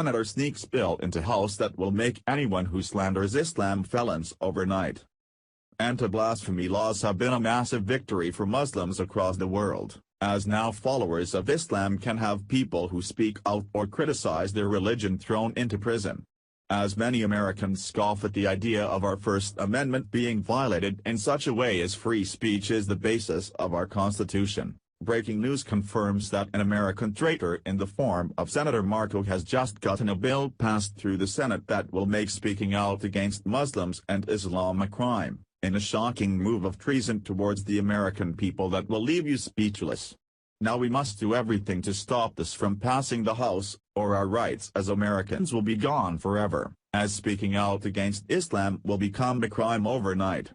Senator sneaks bill into House that will make anyone who slanders Islam felons overnight. Anti-blasphemy laws have been a massive victory for Muslims across the world, as now followers of Islam can have people who speak out or criticize their religion thrown into prison. As many Americans scoff at the idea of our First Amendment being violated in such a way as free speech is the basis of our Constitution, breaking news confirms that an American traitor in the form of Senator Marco has just gotten a bill passed through the Senate that will make speaking out against Muslims and Islam a crime, in a shocking move of treason towards the American people that will leave you speechless. Now we must do everything to stop this from passing the House, or our rights as Americans will be gone forever, as speaking out against Islam will become a crime overnight.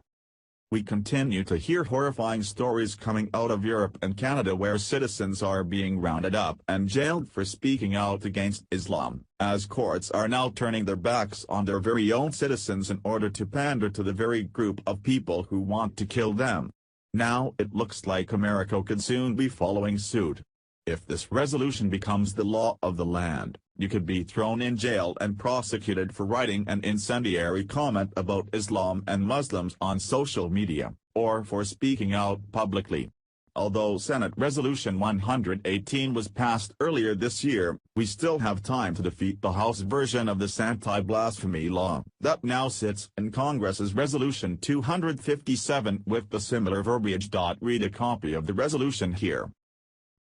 We continue to hear horrifying stories coming out of Europe and Canada where citizens are being rounded up and jailed for speaking out against Islam, as courts are now turning their backs on their very own citizens in order to pander to the very group of people who want to kill them. Now it looks like America could soon be following suit. If this resolution becomes the law of the land, you could be thrown in jail and prosecuted for writing an incendiary comment about Islam and Muslims on social media, or for speaking out publicly. Although Senate Resolution 118 was passed earlier this year, we still have time to defeat the House version of this anti-blasphemy law that now sits in Congress's Resolution 257 with the similar verbiage. Read a copy of the resolution here.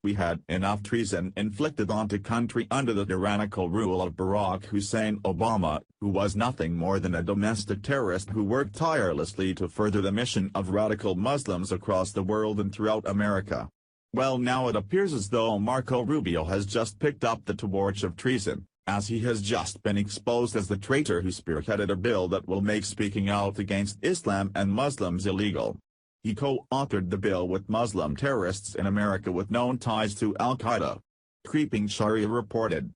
We had enough treason inflicted onto country under the tyrannical rule of Barack Hussein Obama, who was nothing more than a domestic terrorist who worked tirelessly to further the mission of radical Muslims across the world and throughout America. Well, now it appears as though Marco Rubio has just picked up the torch of treason, as he has just been exposed as the traitor who spearheaded a bill that will make speaking out against Islam and Muslims illegal. He co-authored the bill with Muslim terrorists in America with known ties to al-Qaeda. Creeping Sharia reported.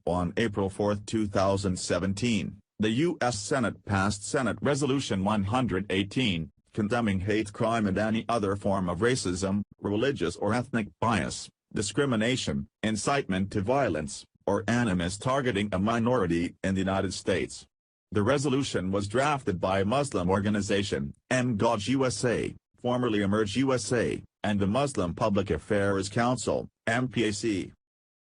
On April 4, 2017, the U.S. Senate passed Senate Resolution 118, condemning hate crime and any other form of racism, religious or ethnic bias, discrimination, incitement to violence, or animus targeting a minority in the United States. The resolution was drafted by a Muslim organization, MGOJ USA, formerly Emerge USA, and the Muslim Public Affairs Council, MPAC.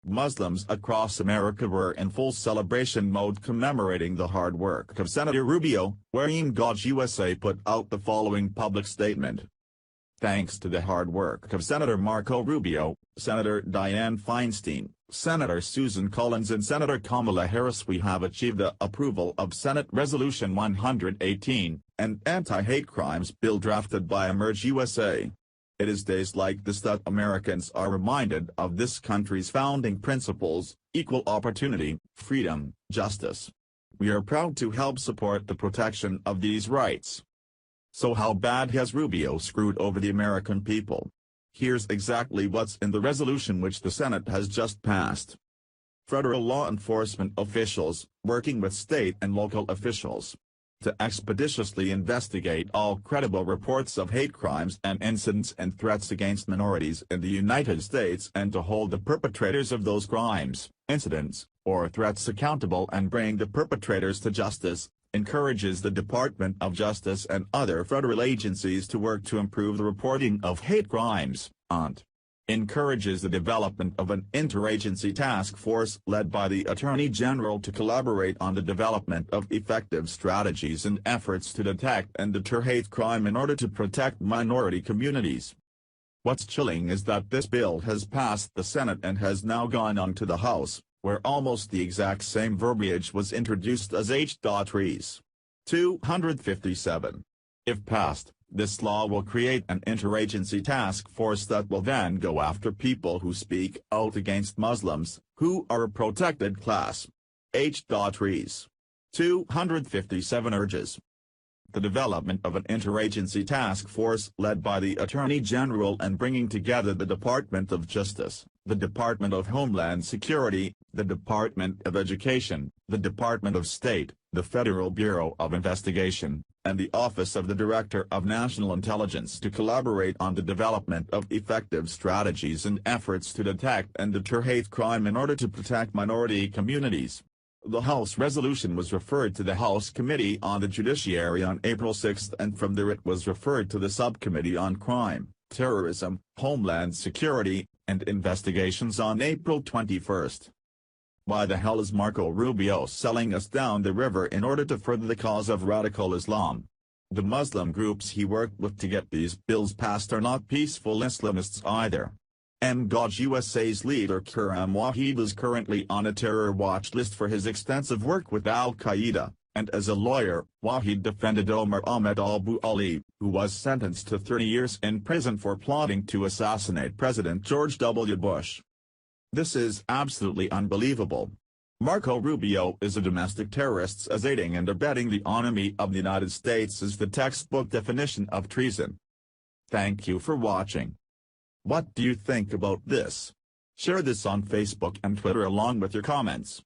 Muslims across America were in full celebration mode commemorating the hard work of Senator Rubio, where MGOJ USA put out the following public statement. Thanks to the hard work of Senator Marco Rubio, Senator Dianne Feinstein, Senator Susan Collins and Senator Kamala Harris, we have achieved the approval of Senate Resolution 118, an anti-hate crimes bill drafted by Emerge USA. It is days like this that Americans are reminded of this country's founding principles: equal opportunity, freedom, justice. We are proud to help support the protection of these rights. So how bad has Rubio screwed over the American people? Here's exactly what's in the resolution which the Senate has just passed. Federal law enforcement officials, working with state and local officials, to expeditiously investigate all credible reports of hate crimes and incidents and threats against minorities in the United States and to hold the perpetrators of those crimes, incidents, or threats accountable and bring the perpetrators to justice. Encourages the Department of Justice and other federal agencies to work to improve the reporting of hate crimes, and encourages the development of an interagency task force led by the Attorney General to collaborate on the development of effective strategies and efforts to detect and deter hate crime in order to protect minority communities. What's chilling is that this bill has passed the Senate and has now gone on to the House, where almost the exact same verbiage was introduced as H.Res. 257. If passed, this law will create an interagency task force that will then go after people who speak out against Muslims, who are a protected class. H.Res. 257 urges the development of an interagency task force led by the Attorney General and bringing together the Department of Justice, the Department of Homeland Security, the Department of Education, the Department of State, the Federal Bureau of Investigation, and the Office of the Director of National Intelligence to collaborate on the development of effective strategies and efforts to detect and deter hate crime in order to protect minority communities. The House resolution was referred to the House Committee on the Judiciary on April 6 and from there it was referred to the Subcommittee on Crime, Terrorism, Homeland Security, and Investigations on April 21. Why the hell is Marco Rubio selling us down the river in order to further the cause of radical Islam? The Muslim groups he worked with to get these bills passed are not peaceful Islamists either. MGOJ USA's leader Khurram Wahid is currently on a terror watch list for his extensive work with al-Qaeda, and as a lawyer, Wahid defended Omar Ahmed Abu Ali, who was sentenced to 30 years in prison for plotting to assassinate President George W. Bush. This is absolutely unbelievable. Marco Rubio is a domestic terrorist as aiding and abetting the enemy of the United States is the textbook definition of treason. Thank you for watching. What do you think about this? Share this on Facebook and Twitter along with your comments.